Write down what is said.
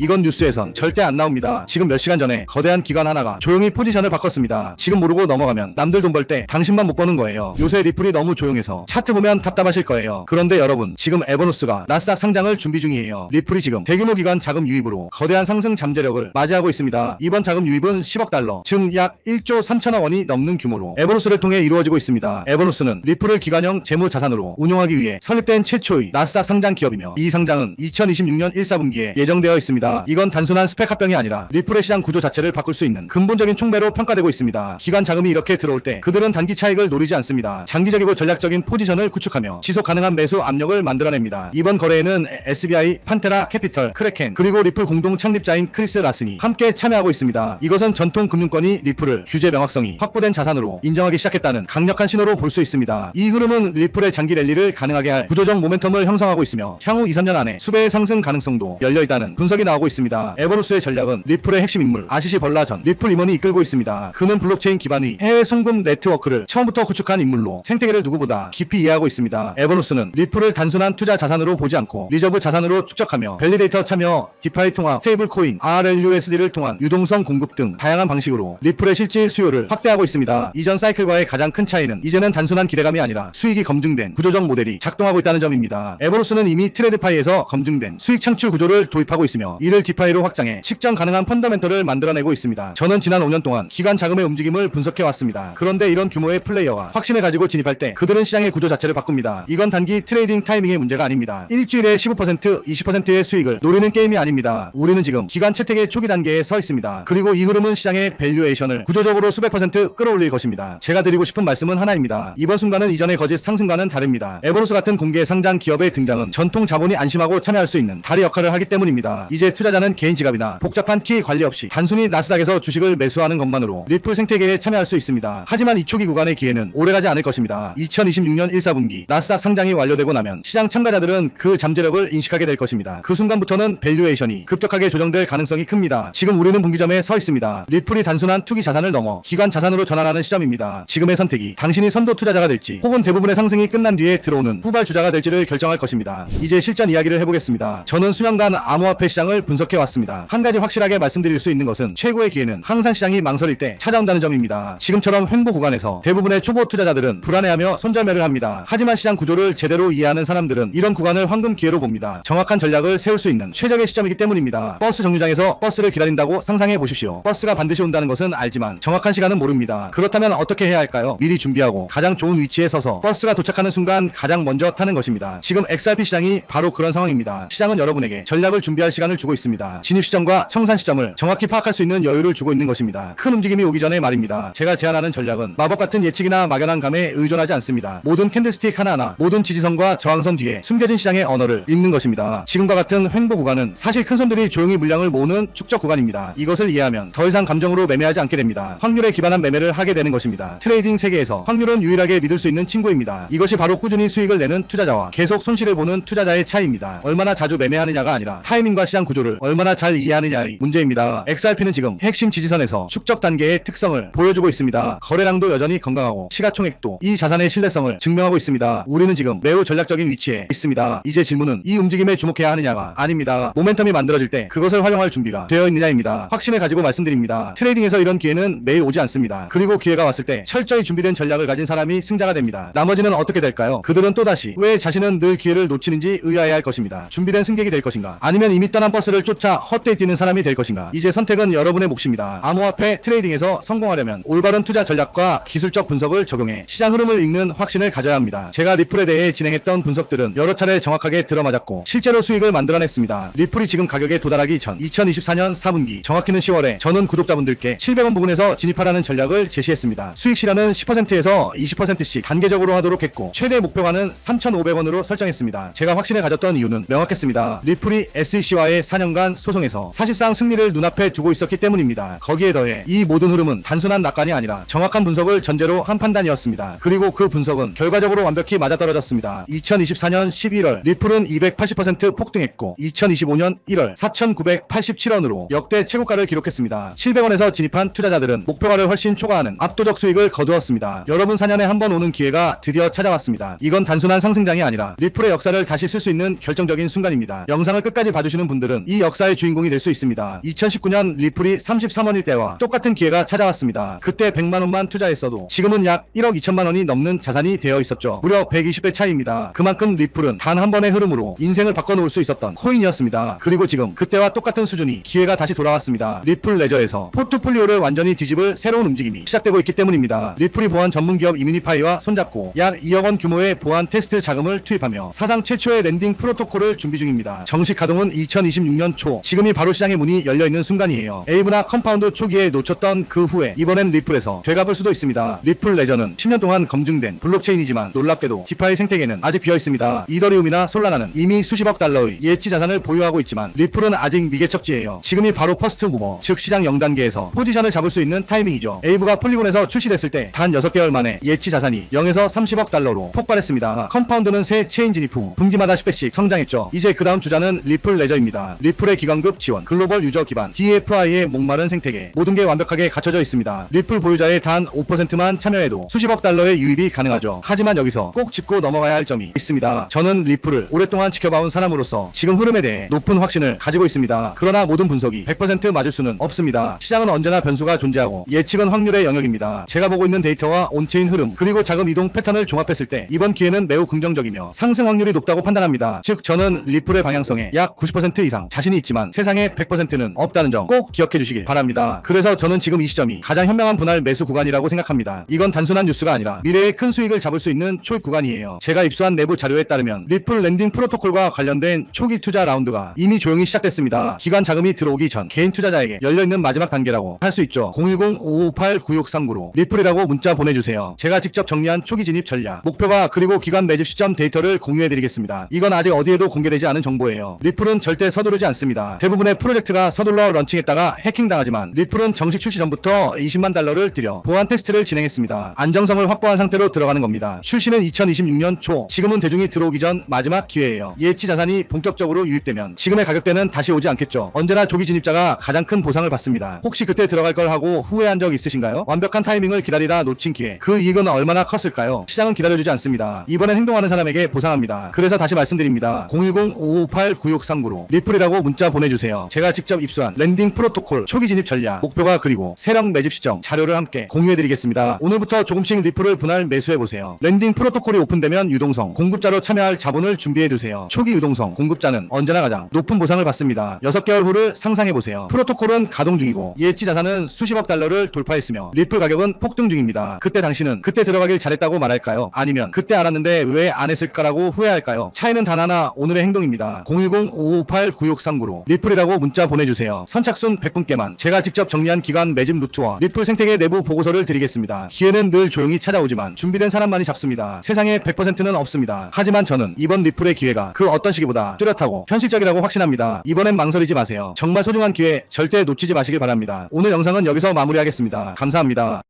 이건 뉴스에선 절대 안 나옵니다. 지금 몇 시간 전에 거대한 기관 하나가 조용히 포지션을 바꿨습니다. 지금 모르고 넘어가면 남들 돈 벌 때 당신만 못 버는 거예요. 요새 리플이 너무 조용해서 차트 보면 답답하실 거예요. 그런데 여러분, 지금 에버노스가 나스닥 상장을 준비 중이에요. 리플이 지금 대규모 기관 자금 유입으로 거대한 상승 잠재력을 맞이하고 있습니다. 이번 자금 유입은 10억 달러, 즉 약 1조 3천억 원이 넘는 규모로 에버노스를 통해 이루어지고 있습니다. 에버노스는 리플을 기관형 재무 자산으로 운용하기 위해 설립된 최초의 나스닥 상장 기업이며 이 상장은 2026년 1, 4분기에 예정되어 있습니다. 이건 단순한 스펙 합병이 아니라 리플의 시장 구조 자체를 바꿀 수 있는 근본적인 촉매로 평가되고 있습니다. 기관 자금이 이렇게 들어올 때 그들은 단기 차익을 노리지 않습니다. 장기적이고 전략적인 포지션을 구축하며 지속 가능한 매수 압력을 만들어냅니다. 이번 거래에는 SBI, 판테라 캐피털, 크래켄, 그리고 리플 공동 창립자인 크리스 라슨이 함께 참여하고 있습니다. 이것은 전통 금융권이 리플을 규제 명확성이 확보된 자산으로 인정하기 시작했다는 강력한 신호로 볼 수 있습니다. 이 흐름은 리플의 장기 랠리를 가능하게 할 구조적 모멘텀을 형성하고 있으며 향후 2, 3년 안에 수배의 상승 가능성도 열려있다는 분석이 나오고 있습니다. 에버노스의 전략은 리플의 핵심 인물 아시시 벌라 전 리플 임원이 이끌고 있습니다. 그는 블록체인 기반의 해외 송금 네트워크를 처음부터 구축한 인물로 생태계를 누구보다 깊이 이해하고 있습니다. 에버노스는 리플을 단순한 투자 자산으로 보지 않고 리저브 자산으로 축적하며 밸리데이터 참여, 디파이 통합, 스테이블 코인, RLUSD를 통한 유동성 공급 등 다양한 방식으로 리플의 실질 수요를 확대하고 있습니다. 이전 사이클과의 가장 큰 차이는 이제는 단순한 기대감이 아니라 수익이 검증된 구조적 모델이 작동하고 있다는 점입니다. 에버노스는 이미 트레드파이에서 검증된 수익 창출 구조를 도입하고 있으며 이를 디파이로 확장해 측정 가능한 펀더멘털을 만들어내고 있습니다. 저는 지난 5년 동안 기관 자금의 움직임을 분석해왔습니다. 그런데 이런 규모의 플레이어가 확신을 가지고 진입할 때 그들은 시장의 구조 자체를 바꿉니다. 이건 단기 트레이딩 타이밍의 문제가 아닙니다. 일주일에 15%, 20%의 수익을 노리는 게임이 아닙니다. 우리는 지금 기관 채택의 초기 단계에 서 있습니다. 그리고 이 흐름은 시장의 밸류에이션을 구조적으로 수백 퍼센트 끌어올릴 것입니다. 제가 드리고 싶은 말씀은 하나입니다. 이번 순간은 이전의 거짓 상승과는 다릅니다. 에버노스 같은 공개 상장 기업의 등장은 전통 자본이 안심하고 참여할 수 있는 다리 역할을 하기 때문입니다. 이제 투자자는 개인 지갑이나 복잡한 키 관리 없이 단순히 나스닥에서 주식을 매수하는 것만으로 리플 생태계에 참여할 수 있습니다. 하지만 이 초기 구간의 기회는 오래가지 않을 것입니다. 2026년 1, 4분기 나스닥 상장이 완료되고 나면 시장 참가자들은 그 잠재력을 인식하게 될 것입니다. 그 순간부터는 밸류에이션이 급격하게 조정될 가능성이 큽니다. 지금 우리는 분기점에 서 있습니다. 리플이 단순한 투기 자산을 넘어 기관 자산으로 전환하는 시점입니다. 지금의 선택이 당신이 선도 투자자가 될지 혹은 대부분의 상승이 끝난 뒤에 들어오는 후발 주자가 될지를 결정할 것입니다. 이제 실전 이야기를 해보겠습니다. 저는 수년간 암호화폐 시장을 분석해왔습니다. 한 가지 확실하게 말씀드릴 수 있는 것은 최고의 기회는 항상 시장이 망설일 때 찾아온다는 점입니다. 지금처럼 횡보 구간에서 대부분의 초보 투자자들은 불안해하며 손절매를 합니다. 하지만 시장 구조를 제대로 이해하는 사람들은 이런 구간을 황금 기회로 봅니다. 정확한 전략을 세울 수 있는 최적의 시점이기 때문입니다. 버스 정류장에서 버스를 기다린다고 상상해 보십시오. 버스가 반드시 온다는 것은 알지만 정확한 시간은 모릅니다. 그렇다면 어떻게 해야 할까요? 미리 준비하고 가장 좋은 위치에 서서 버스가 도착하는 순간 가장 먼저 타는 것입니다. 지금 XRP 시장이 바로 그런 상황입니다. 시장은 여러분에게 전략을 준비할 시간을 주고 있습니다. 진입 시점과 청산 시점을 정확히 파악할 수 있는 여유를 주고 있는 것입니다. 큰 움직임이 오기 전에 말입니다. 제가 제안하는 전략은 마법 같은 예측이나 막연한 감에 의존하지 않습니다. 모든 캔들스틱 하나하나, 모든 지지선과 저항선 뒤에 숨겨진 시장의 언어를 읽는 것입니다. 지금과 같은 횡보 구간은 사실 큰 손들이 조용히 물량을 모으는 축적 구간입니다. 이것을 이해하면 더 이상 감정으로 매매하지 않게 됩니다. 확률에 기반한 매매를 하게 되는 것입니다. 트레이딩 세계에서 확률은 유일하게 믿을 수 있는 친구입니다. 이것이 바로 꾸준히 수익을 내는 투자자와 계속 손실을 보는 투자자의 차이입니다. 얼마나 자주 매매하느냐가 아니라 타이밍과 시장 구조를 얼마나 잘 이해하느냐의 문제입니다. XRP는 지금 핵심 지지선에서 축적 단계의 특성을 보여주고 있습니다. 거래량도 여전히 건강하고 시가총액도 이 자산의 신뢰성을 증명하고 있습니다. 우리는 지금 매우 전략적인 위치에 있습니다. 이제 질문은 이 움직임에 주목해야 하느냐가 아닙니다. 모멘텀이 만들어질 때 그것을 활용할 준비가 되어 있느냐입니다. 확신을 가지고 말씀드립니다. 트레이딩에서 이런 기회는 매일 오지 않습니다. 그리고 기회가 왔을 때 철저히 준비된 전략을 가진 사람이 승자가 됩니다. 나머지는 어떻게 될까요? 그들은 또다시 왜 자신은 늘 기회를 놓치는지 의아해야 할 것입니다. 준비된 승객이 될 것인가? 아니면 이미 떠난 버스를 쫓아 헛되이 뛰는 사람이 될 것인가? 이제 선택은 여러분의 몫입니다. 암호화폐 트레이딩에서 성공하려면 올바른 투자 전략과 기술적 분석을 적용해 시장 흐름을 읽는 확신을 가져야 합니다. 제가 리플에 대해 진행했던 분석들은 여러 차례 정확하게 들어맞았고 실제로 수익을 만들어냈습니다. 리플이 지금 가격에 도달하기 전 2024년 4분기 정확히는 10월에 저는 구독자분들께 700원 부근에서 진입하라는 전략을 제시했습니다. 수익 실현은 10%에서 20%씩 단계적으로 하도록 했고 최대 목표가는 3,500원으로 설정했습니다. 제가 확신을 가졌던 이유는 명확했습니다. 리플이 SEC와의 4년간 소송에서 사실상 승리를 눈앞에 두고 있었기 때문입니다. 거기에 더해 이 모든 흐름은 단순한 낙관이 아니라 정확한 분석을 전제로 한 판단이었습니다. 그리고 그 분석은 결과적으로 완벽히 맞아떨어졌습니다. 2024년 11월 리플은 280% 폭등했고 2025년 1월 4,987원으로 역대 최고가를 기록했습니다. 700원에서 진입한 투자자들은 목표가를 훨씬 초과하는 압도적 수익을 거두었습니다. 여러분 4년에 한 번 오는 기회가 드디어 찾아왔습니다. 이건 단순한 상승장이 아니라 리플의 역사를 다시 쓸 수 있는 결정적인 순간입니다. 영상을 끝까지 봐주시는 분들은 이 역사의 주인공이 될 수 있습니다. 2019년 리플이 33원일 때와 똑같은 기회가 찾아왔습니다. 그때 100만원만 투자했어도 지금은 약 1억 2천만원이 넘는 자산이 되어 있었죠. 무려 120배 차이입니다. 그만큼 리플은 단 한 번의 흐름으로 인생을 바꿔놓을 수 있었던 코인이었습니다. 그리고 지금 그때와 똑같은 수준이 기회가 다시 돌아왔습니다. 리플 레저에서 포트폴리오를 완전히 뒤집을 새로운 움직임이 시작되고 있기 때문입니다. 리플이 보안 전문기업 이뮤니파이와 손잡고 약 2억원 규모의 보안 테스트 자금을 투입하며 사상 최초의 랜딩 프로토콜을 준비 중입니다. 정식 가동은 2026년 초, 지금이 바로 시장의 문이 열려있는 순간이에요. 에이브나 컴파운드 초기에 놓쳤던 그 후에 이번엔 리플에서 되갚을 수도 있습니다. 리플 레저는 10년 동안 검증된 블록체인이지만 놀랍게도 디파이 생태계는 아직 비어있습니다. 이더리움이나 솔라나는 이미 수십억 달러의 예치 자산을 보유하고 있지만 리플은 아직 미개척지예요. 지금이 바로 퍼스트 무버, 즉 시장 0단계에서 포지션을 잡을 수 있는 타이밍이죠. 에이브가 폴리곤에서 출시됐을 때 단 6개월 만에 예치 자산이 0에서 30억 달러로 폭발했습니다. 컴파운드는 새 체인 진입 후 분기마다 10배씩 성장했죠. 이제 그 다음 주자는 리플 레저입니다. 리플의 기관급 지원, 글로벌 유저 기반, DFI의 목마른 생태계, 모든 게 완벽하게 갖춰져 있습니다. 리플 보유자의 단 5%만 참여해도 수십억 달러의 유입이 가능하죠. 하지만 여기서 꼭 짚고 넘어가야 할 점이 있습니다. 저는 리플을 오랫동안 지켜봐온 사람으로서 지금 흐름에 대해 높은 확신을 가지고 있습니다. 그러나 모든 분석이 100% 맞을 수는 없습니다. 시장은 언제나 변수가 존재하고 예측은 확률의 영역입니다. 제가 보고 있는 데이터와 온체인 흐름, 그리고 자금 이동 패턴을 종합했을 때 이번 기회는 매우 긍정적이며 상승 확률이 높다고 판단합니다. 즉 저는 리플의 방향성에 약 90% 이상 자신이 있지만 세상에 100%는 없다는 점 꼭 기억해 주시길 바랍니다. 그래서 저는 지금 이 시점이 가장 현명한 분할 매수 구간이라고 생각합니다. 이건 단순한 뉴스가 아니라 미래의 큰 수익을 잡을 수 있는 초입 구간이에요. 제가 입수한 내부 자료에 따르면 리플 랜딩 프로토콜과 관련된 초기 투자 라운드가 이미 조용히 시작됐습니다. 기관 자금이 들어오기 전 개인 투자자에게 열려있는 마지막 단계라고 할 수 있죠. 010-558-9639로 리플이라고 문자 보내주세요. 제가 직접 정리한 초기 진입 전략, 목표가, 그리고 기관 매집 시점 데이터를 공유해드리겠습니다. 이건 아직 어디에도 공개되지 않은 정보예요. 리플은 절대 서두르지 않습니다. 대부분의 프로젝트가 서둘러 런칭했다가 해킹당하지만 리플은 정식 출시 전부터 20만 달러를 들여 보안 테스트를 진행했습니다. 안정성을 확보한 상태로 들어가는 겁니다. 출시는 2026년 초, 지금은 대중이 들어오기 전 마지막 기회예요. 예치 자산이 본격적으로 유입되면 지금의 가격대는 다시 오지 않겠죠. 언제나 조기 진입자가 가장 큰 보상을 받습니다. 혹시 그때 들어갈 걸 하고 후회한 적 있으신가요? 완벽한 타이밍을 기다리다 놓친 기회, 그 이익은 얼마나 컸을까요? 시장은 기다려주지 않습니다. 이번엔 행동하는 사람에게 보상합니다. 그래서 다시 말씀드립니다. 010-558-9639로 리플이라고 문자 보내주세요. 제가 직접 입수한 랜딩 프로토콜 초기 진입 전략, 목표가, 그리고 세력 매집 시점 자료를 함께 공유해드리겠습니다. 오늘부터 조금씩 리플을 분할 매수해보세요. 랜딩 프로토콜이 오픈되면 유동성, 공급자로 참여할 자본을 준비해두세요. 초기 유동성, 공급자는 언제나 가장 높은 보상을 받습니다. 6개월 후를 상상해보세요. 프로토콜은 가동 중이고 예치 자산은 수십억 달러를 돌파했으며 리플 가격은 폭등 중입니다. 그때 당신은 그때 들어가길 잘했다고 말할까요? 아니면 그때 알았는데 왜 안 했을까라고 후회할까요? 차이는 단 하나, 오늘의 행동입니다. 010-558-9639로 리플이라고 문자 보내주세요. 선착순 100분께만 제가 직접 정리한 기관 매집 루트와 리플 생태계 내부 보고서를 드리겠습니다. 기회는 늘 조용히 찾아오지만 준비된 사람만이 잡습니다. 세상에 100%는 없습니다. 하지만 저는 이번 리플의 기회가 그 어떤 시기보다 뚜렷하고 현실적이라고 확신합니다. 이번엔 망설이지 마세요. 정말 소중한 기회 절대 놓치지 마시길 바랍니다. 오늘 영상은 여기서 마무리하겠습니다. 감사합니다.